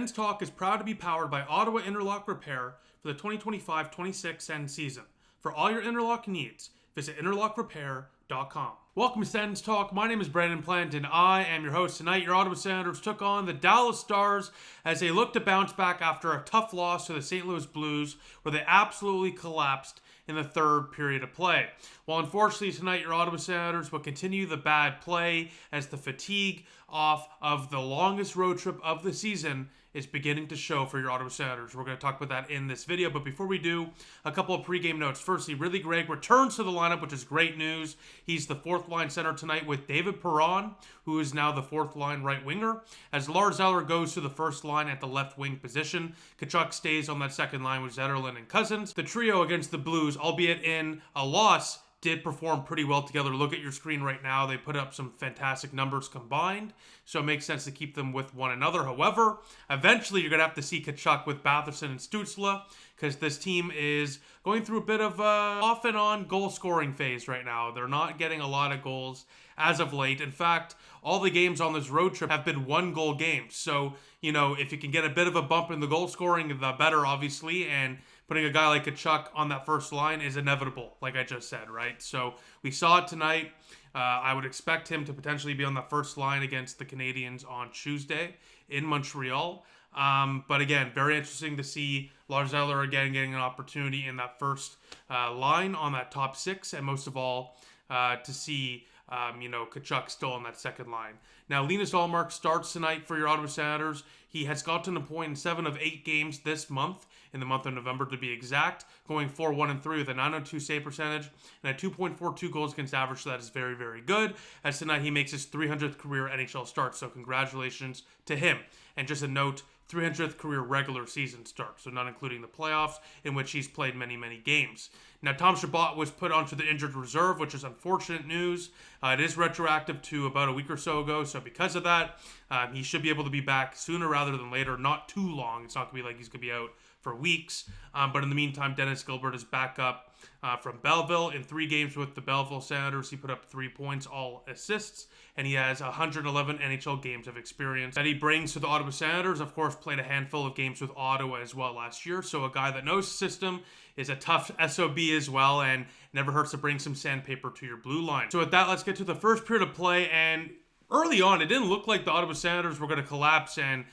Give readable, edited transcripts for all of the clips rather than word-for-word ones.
Sens Talk is proud to be powered by Ottawa Interlock Repair for the 2025-26 Sens season. For all your interlock needs, visit interlockrepair.com. Welcome to Sens Talk. My name is Brandon Plant, and I am your host tonight. Your Ottawa Senators took on the Dallas Stars as they look to bounce back after a tough loss to the St. Louis Blues, where they absolutely collapsed in the third period of play. Well, unfortunately tonight, your Ottawa Senators will continue the bad play as the fatigue off of the longest road trip of the season is beginning to show for your Ottawa Senators. We're going to talk about that in this video, but before we do, a couple of pregame notes. Firstly, Ridley Greig returns to the lineup, which is great news. He's the fourth line center tonight with David Perron, who is now the fourth line right winger, as Lars Eller goes to the first line at the left wing position. Tkachuk stays on that second line with Zetterlund and Cousins. The trio against the Blues, albeit in a loss, did perform pretty well together. Look at your screen right now. They put up some fantastic numbers combined, so it makes sense to keep them with one another. However, eventually you're going to have to see Tkachuk with Batherson and Stützle, because this team is going through a bit of a off and on goal scoring phase right now. They're not getting a lot of goals as of late. In fact, all the games on this road trip have been one goal games. So, if you can get a bit of a bump in the goal scoring, the better, obviously, and putting a guy like Tkachuk on that first line is inevitable, like I just said, right? So we saw it tonight. I would expect him to potentially be on the first line against the Canadiens on Tuesday in Montreal. But again, very interesting to see Lars Eller again getting an opportunity in that first line on that top six, and most of all, to see Tkachuk still on that second line. Now, Linus Ullmark starts tonight for your Ottawa Senators. He has gotten a point in 7 of 8 games this month, in the month of November to be exact, going 4-1-3 with a .902 save percentage and a 2.42 goals against average, so that is very, very good. As tonight, he makes his 300th career NHL start, so congratulations to him. And just a note, 300th career regular season start, so not including the playoffs, in which he's played many, many games. Now, Tom Chabot was put onto the injured reserve, which is unfortunate news. It is retroactive to about a week or so ago, so because of that, he should be able to be back sooner rather than later, not too long. It's not going to be like he's going to be out for weeks, but in the meantime, Dennis Gilbert is back up from Belleville. In 3 games with the Belleville Senators, he put up 3 points, all assists, and he has 111 NHL games of experience that he brings to the Ottawa Senators. Of course, played a handful of games with Ottawa as well last year, so a guy that knows the system, is a tough SOB as well, and never hurts to bring some sandpaper to your blue line. So with that, let's get to the first period of play, and early on, it didn't look like the Ottawa Senators were going to collapse and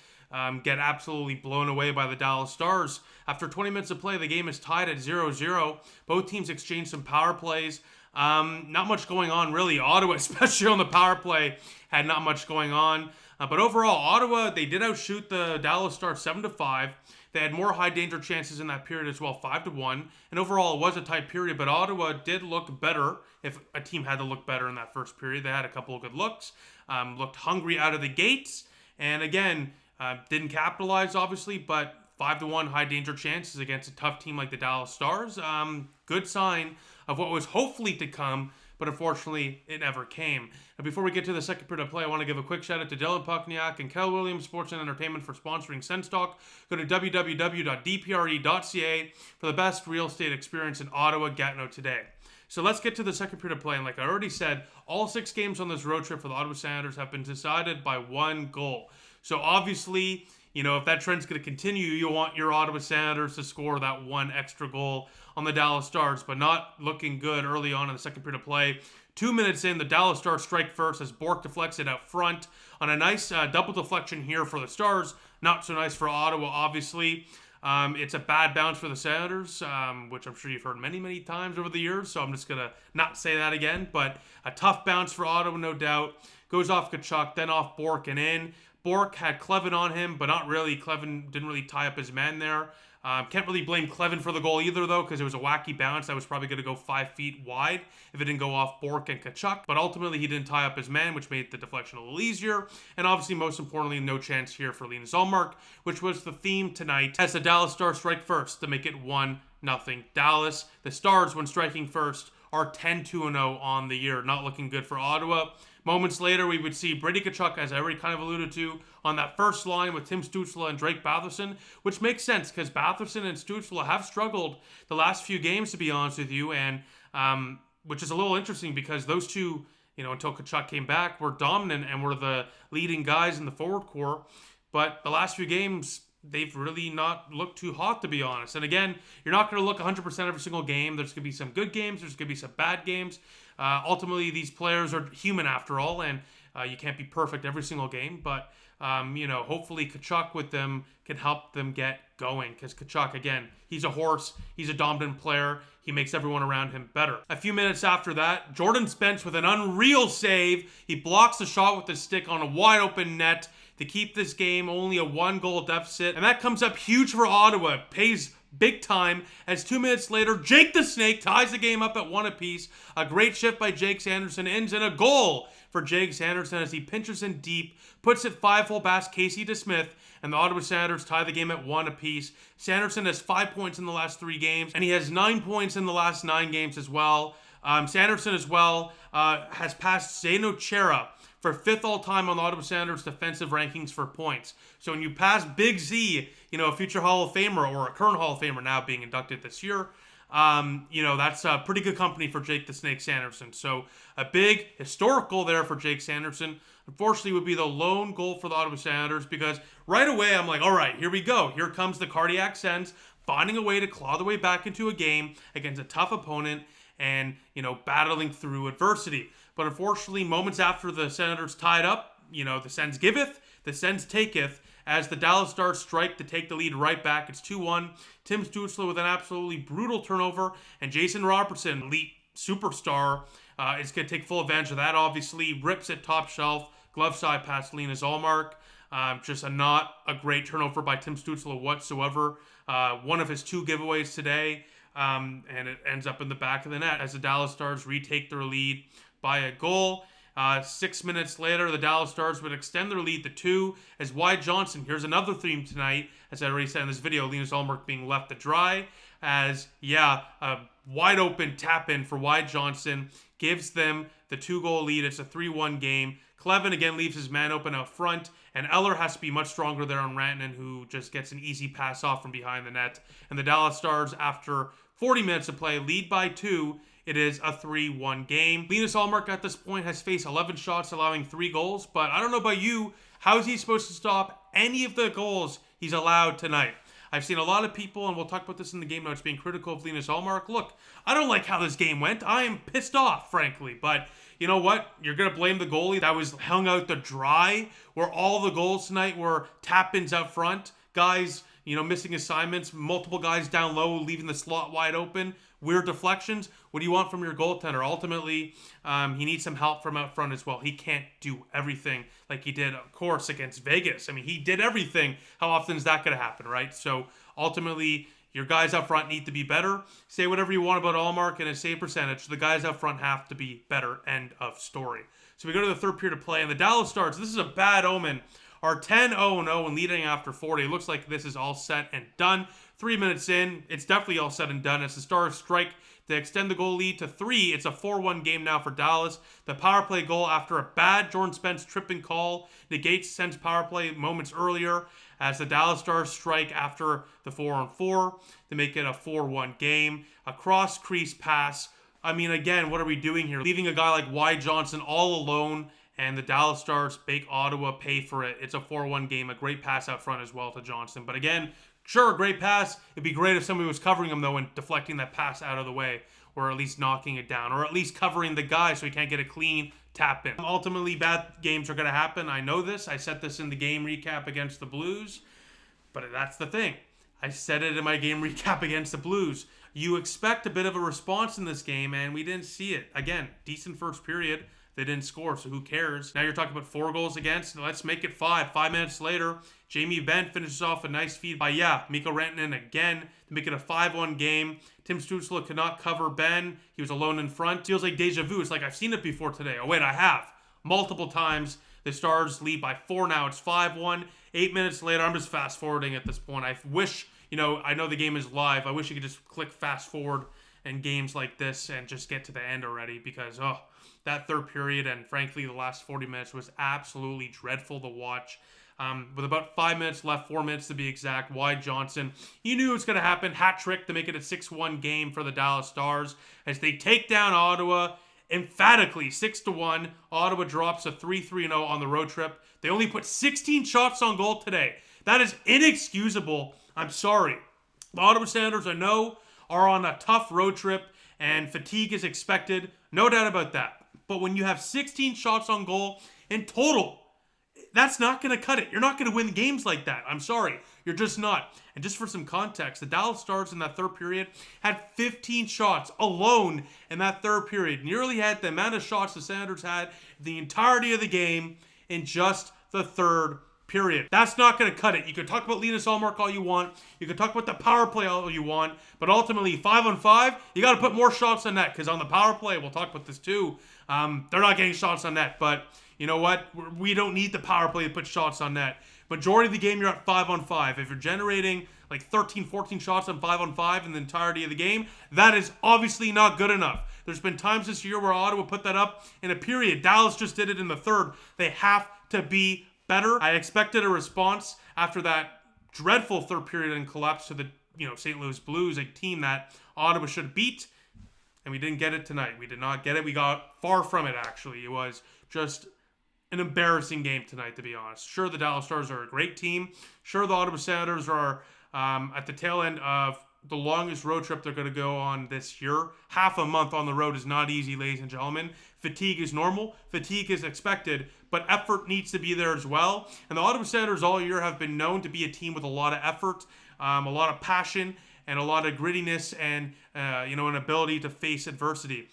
get absolutely blown away by the Dallas Stars. After 20 minutes of play, the game is tied at 0-0. Both teams exchanged some power plays. Not much going on, really. Ottawa, especially on the power play, had not much going on. But overall, Ottawa, they did outshoot the Dallas Stars 7-5. They had more high-danger chances in that period as well, 5-1. And overall, it was a tight period, but Ottawa did look better. If a team had to look better in that first period, they had a couple of good looks. Looked hungry out of the gates. And again, didn't capitalize, obviously, but 5-1 high-danger chances against a tough team like the Dallas Stars. Good sign of what was hopefully to come, but unfortunately, it never came. Now, before we get to the second period of play, I want to give a quick shout-out to Dylan Puckniak and Kel Williams Sports and Entertainment for sponsoring Sens Talk. Go to www.dpre.ca for the best real estate experience in Ottawa. Gatineau today. So let's get to the second period of play. And like I already said, all 6 games on this road trip for the Ottawa Senators have been decided by 1 goal. So obviously, if that trend's going to continue, you want your Ottawa Senators to score that 1 extra goal on the Dallas Stars, but not looking good early on in the second period of play. 2 minutes in, the Dallas Stars strike first as Bourque deflects it out front on a nice double deflection here for the Stars. Not so nice for Ottawa, obviously. It's a bad bounce for the Senators, which I'm sure you've heard many, many times over the years, so I'm just going to not say that again. But a tough bounce for Ottawa, no doubt. Goes off Tkachuk, then off Bourque and in. Bourque had Clevin on him, but not really. Clevin didn't really tie up his man there. Can't really blame Clevin for the goal either, though, because it was a wacky bounce that was probably going to go 5 feet wide if it didn't go off Bourque and Tkachuk. But ultimately, he didn't tie up his man, which made the deflection a little easier. And obviously, most importantly, no chance here for Linus Ullmark, which was the theme tonight as the Dallas Stars strike first to make it 1-0 Dallas. The Stars, when striking first, are 10-2-0 on the year. Not looking good for Ottawa. Moments later, we would see Brady Tkachuk, as I already kind of alluded to, on that first line with Tim Stützle and Drake Batherson, which makes sense because Batherson and Stützle have struggled the last few games, to be honest with you, and which is a little interesting because those two, until Tkachuk came back, were dominant and were the leading guys in the forward core. But the last few games, they've really not looked too hot, to be honest. And again, you're not going to look 100% every single game. There's going to be some good games. There's going to be some bad games. Ultimately, these players are human after all, and you can't be perfect every single game. But, hopefully Tkachuk with them can help them get going. Because Tkachuk, again, he's a horse. He's a dominant player. He makes everyone around him better. A few minutes after that, Jordan Spence with an unreal save. He blocks the shot with his stick on a wide open net to keep this game only a 1-goal deficit. And that comes up huge for Ottawa. It pays big time as 2 minutes later, Jake the Snake ties the game up at 1 apiece. A great shift by Jake Sanderson ends in a goal for Jake Sanderson as he pinches in deep, puts it 5-hole past Casey DeSmith, and the Ottawa Senators tie the game at 1 apiece. Sanderson has 5 points in the last 3 games, and he has 9 points in the last 9 games as well. Sanderson as well has passed Zdeno Chara for 5th all-time on the Ottawa Senators defensive rankings for points. So when you pass Big Z, a future Hall of Famer or a current Hall of Famer now being inducted this year, that's a pretty good company for Jake the Snake Sanderson. So a big historical there for Jake Sanderson. Unfortunately, would be the lone goal for the Ottawa Senators because right away I'm like, all right, here we go. Here comes the Cardiac Sens finding a way to claw their way back into a game against a tough opponent and, battling through adversity. But unfortunately, moments after the Senators tied up, the Sens giveth, the Sens taketh, as the Dallas Stars strike to take the lead right back. It's 2-1. Tim Stützle with an absolutely brutal turnover, and Jason Robertson, elite superstar, is going to take full advantage of that, obviously. Rips it top shelf, glove side past Linus Ullmark. Just not a great turnover by Tim Stützle whatsoever. One of his 2 giveaways today, and it ends up in the back of the net as the Dallas Stars retake their lead by a goal. 6 minutes later, the Dallas Stars would extend their lead to 2 as Wyatt Johnston, here's another theme tonight, as I already said in this video, Linus Ullmark being left to dry, a wide open tap in for Wyatt Johnston gives them the 2-goal lead. It's a 3-1 game. Clevin again leaves his man open out front, and Eller has to be much stronger there on Rantanen, who just gets an easy pass off from behind the net. And the Dallas Stars, after 40 minutes of play, lead by 2. It is a 3-1 game. Linus Ullmark at this point has faced 11 shots, allowing 3 goals. But I don't know about you, how is he supposed to stop any of the goals he's allowed tonight? I've seen a lot of people, and we'll talk about this in the game notes, being critical of Linus Ullmark. Look, I don't like how this game went. I am pissed off, frankly. But you know what? You're going to blame the goalie that was hung out to dry, where all the goals tonight were tap-ins out front. Guys, missing assignments, multiple guys down low, leaving the slot wide open, weird deflections. What do you want from your goaltender? Ultimately, he needs some help from out front as well. He can't do everything like he did, of course, against Vegas. I mean, he did everything. How often is that going to happen, right? So ultimately, your guys up front need to be better. Say whatever you want about Ullmark and his save percentage. The guys up front have to be better. End of story. So we go to the third period of play, and the Dallas Stars, this is a bad omen, are 10-0-0 and leading after 40. It looks like this is all set and done. 3 minutes in, it's definitely all said and done as the Stars strike to extend the goal lead to 3. It's a 4-1 game now for Dallas. The power play goal after a bad Jordan Spence tripping call negates Sens power play moments earlier as the Dallas Stars strike after the 4-on-4 to make it a 4-1 game. A cross-crease pass. I mean, again, what are we doing here? Leaving a guy like Wyatt Johnston all alone, and the Dallas Stars make Ottawa pay for it. It's a 4-1 game. A great pass out front as well to Johnston. But again, sure, a great pass. It'd be great if somebody was covering him, though, and deflecting that pass out of the way, or at least knocking it down, or at least covering the guy so he can't get a clean tap in. Ultimately, bad games are going to happen. I know this. I said this in the game recap against the Blues, but that's the thing. I said it in my game recap against the Blues. You expect a bit of a response in this game, and we didn't see it. Again, decent first period. They didn't score, so who cares? Now you're talking about 4 goals against. Let's make it 5. 5 minutes later, Jamie Benn finishes off a nice feed by, Mikko Rantanen again to make it a 5-1 game. Tim Stützle could not cover Benn. He was alone in front. Feels like deja vu. It's like I've seen it before today. Oh, wait, I have. Multiple times. The Stars lead by 4 now. It's 5-1. 8 minutes later, I'm just fast forwarding at this point. I wish, I know the game is live. I wish you could just click fast forward in games like this and just get to the end already because, that third period and frankly the last 40 minutes was absolutely dreadful to watch. With about 5 minutes left, 4 minutes to be exact, Wyatt Johnston, you knew it was going to happen. Hat trick to make it a 6-1 game for the Dallas Stars as they take down Ottawa emphatically 6-1. Ottawa drops a 3-3-0 on the road trip. They only put 16 shots on goal today. That is inexcusable. I'm sorry. The Ottawa Senators, I know, are on a tough road trip and fatigue is expected. No doubt about that. But when you have 16 shots on goal in total, that's not going to cut it. You're not going to win games like that. I'm sorry. You're just not. And just for some context, the Dallas Stars in that third period had 15 shots alone in that third period. Nearly had the amount of shots the Senators had the entirety of the game in just the third period. That's not going to cut it. You can talk about Linus Ullmark all you want. You can talk about the power play all you want. But ultimately, 5-on-5, you got to put more shots on net. Because on the power play, we'll talk about this too, they're not getting shots on net. But you know what? We don't need the power play to put shots on net. Majority of the game, you're at 5-on-5. If you're generating like 13, 14 shots on 5-on-5 in the entirety of the game, that is obviously not good enough. There's been times this year where Ottawa put that up in a period. Dallas just did it in the third. They have to be better. I expected a response after that dreadful third period and collapse to the St. Louis Blues, a team that Ottawa should beat, and we didn't get it tonight. We did not get it. We got far from it, actually. It was just an embarrassing game tonight, to be honest. Sure, the Dallas Stars are a great team. Sure, the Ottawa Senators are at the tail end of the longest road trip they're going to go on this year. Half a month on the road is not easy, ladies and gentlemen. Fatigue is normal. Fatigue is expected, but effort needs to be there as well. And the Ottawa Senators all year have been known to be a team with a lot of effort, a lot of passion, and a lot of grittiness and an ability to face adversity.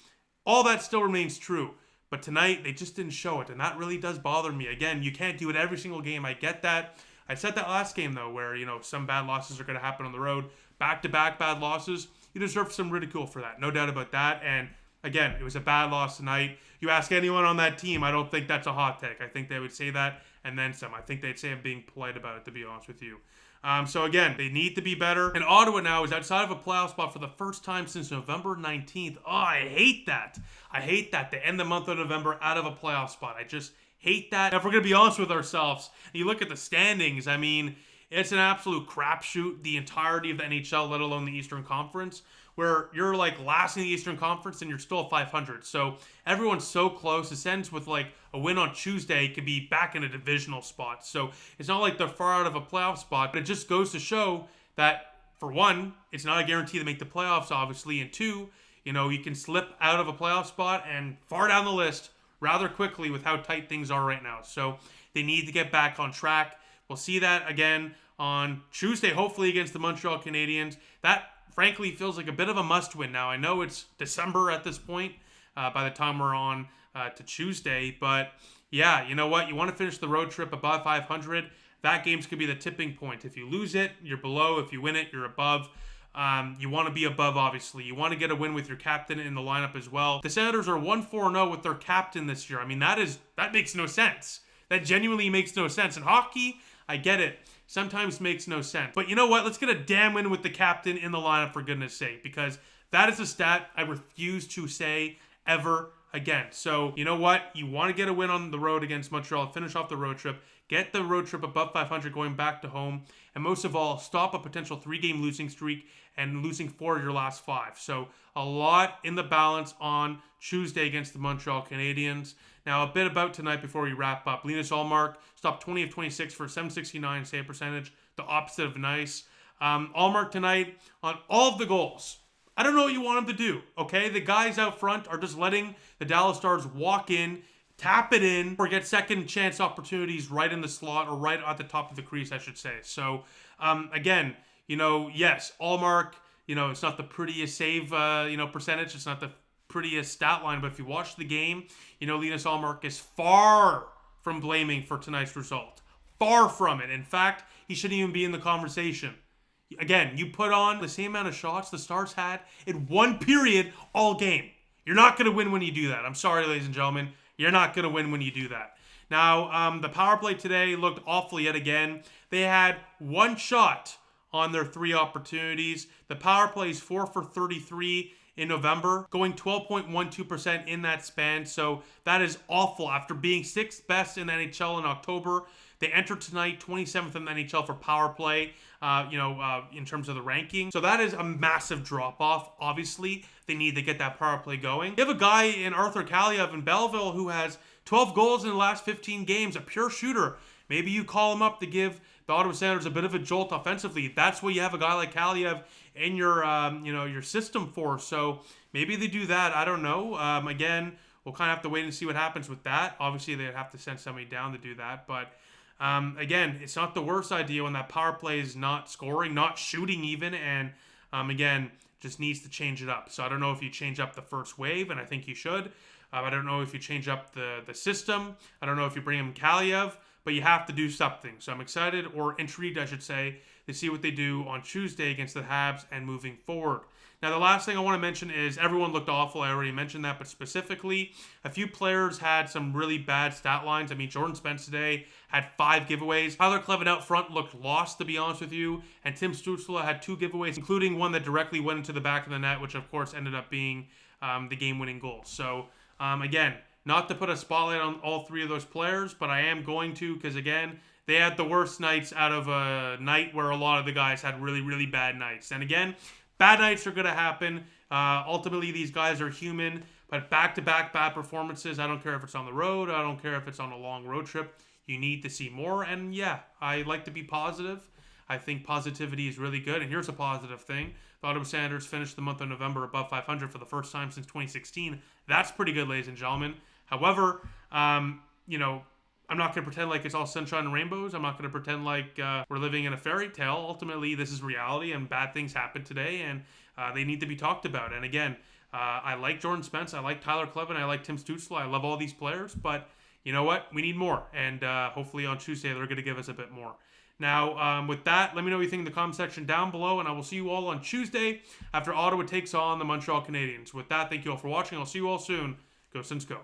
All that still remains true. But tonight, they just didn't show it, and that really does bother me. Again, you can't do it every single game. I get that. I said that last game, though, where, some bad losses are going to happen on the road. Back-to-back bad losses. You deserve some ridicule for that. No doubt about that. And, again, it was a bad loss tonight. You ask anyone on that team, I don't think that's a hot take. I think they would say that and then some. I think they'd say I'm being polite about it, to be honest with you. So again, they need to be better. And Ottawa now is outside of a playoff spot for the first time since November 19th. Oh, I hate that. I hate that. They end the month of November out of a playoff spot. I just hate that. If we're going to be honest with ourselves, you look at the standings, I mean, it's an absolute crapshoot, the entirety of the NHL, let alone the Eastern Conference, where you're like last in the Eastern Conference and you're still at 500. So everyone's so close. The Sens with like a win on Tuesday could be back in a divisional spot. So it's not like they're far out of a playoff spot, but it just goes to show that, for one, it's not a guarantee to make the playoffs, obviously, and two, you can slip out of a playoff spot and far down the list rather quickly with how tight things are right now. So they need to get back on track. We'll see that again on Tuesday, hopefully against the Montreal Canadiens. That frankly feels like a bit of a must-win now. I know it's December at this point by the time we're on to Tuesday, but yeah, you know what? You want to finish the road trip above 500. That game's could be the tipping point. If you lose it, you're below. If you win it, you're above. You want to be above, obviously. You want to get a win with your captain in the lineup as well. The Senators are 1-4-0 with their captain this year. I mean, that makes no sense. That genuinely makes no sense. In hockey, I get it. Sometimes makes no sense. But you know what? Let's get a damn win with the captain in the lineup, for goodness sake, because that is a stat I refuse to say ever again. So, you know what? You want to get a win on the road against Montreal, finish off the road trip, get the road trip above 500 going back to home, and most of all, stop a potential 3-game losing streak and losing 4 of your last 5. So, a lot in the balance on Tuesday against the Montreal Canadiens. Now, a bit about tonight before we wrap up. Linus Ullmark stopped 20 of 26 for a .769 save percentage, the opposite of nice. Ullmark tonight on all of the goals. I don't know what you want him to do, okay? The guys out front are just letting the Dallas Stars walk in, tap it in, or get second chance opportunities right in the slot or right at the top of the crease, I should say. So, again, yes, Ullmark, it's not the prettiest save, percentage. It's not the prettiest stat line, but if you watch the game, Linus Ullmark is far from blaming for tonight's result. Far from it. In fact, he shouldn't even be in the conversation. Again, you put on the same amount of shots the Stars had in one period all game. You're not going to win when you do that. I'm sorry, ladies and gentlemen. You're not going to win when you do that. Now, the power play today looked awful yet again. They had one shot on their 3 opportunities. The power play is 4 for 33 in November, going 12.12% in that span. So that is awful. After being 6th best in the NHL in October, they entered tonight 27th in the NHL for power play, in terms of the ranking. So that is a massive drop-off. Obviously, they need to get that power play going. You have a guy in Arthur Kaliev in Belleville who has 12 goals in the last 15 games, a pure shooter. Maybe you call him up to give the Ottawa Senators a bit of a jolt offensively. That's what you have a guy like Kaliev in your system for. So maybe they do that. I don't know. Again, we'll kind of have to wait and see what happens with that. Obviously, they'd have to send somebody down to do that. But again, it's not the worst idea when that power play is not scoring, not shooting even. And again, just needs to change it up. So I don't know if you change up the first wave, and I think you should. I don't know if you change up the system. I don't know if you bring in Kaliev. But you have to do something. So I'm excited, or intrigued, I should say, to see what they do on Tuesday against the Habs and moving forward. Now, the last thing I want to mention is everyone looked awful. I already mentioned that. But specifically, a few players had some really bad stat lines. I mean, Jordan Spence today had 5 giveaways. Tyler Kleven out front looked lost, to be honest with you. And Tim Stützle had 2 giveaways, including one that directly went into the back of the net, which, of course, ended up being the game-winning goal. So, again, not to put a spotlight on all 3 of those players, but I am going to, because again, they had the worst nights out of a night where a lot of the guys had really, really bad nights. And again, bad nights are going to happen. Ultimately, these guys are human, but back-to-back bad performances, I don't care if it's on the road, I don't care if it's on a long road trip, you need to see more. And yeah, I like to be positive. I think positivity is really good. And here's a positive thing. The Ottawa Senators finished the month of November above 500 for the first time since 2016. That's pretty good, ladies and gentlemen. However, I'm not going to pretend like it's all sunshine and rainbows. I'm not going to pretend like we're living in a fairy tale. Ultimately, this is reality, and bad things happen today, and they need to be talked about. And again, I like Jordan Spence. I like Tyler Kleven. I like Tim Stützle. I love all these players, but you know what? We need more, and hopefully on Tuesday they're going to give us a bit more. Now, with that, let me know what you think in the comment section down below, and I will see you all on Tuesday after Ottawa takes on the Montreal Canadiens. With that, thank you all for watching. I'll see you all soon. Go Sens, go.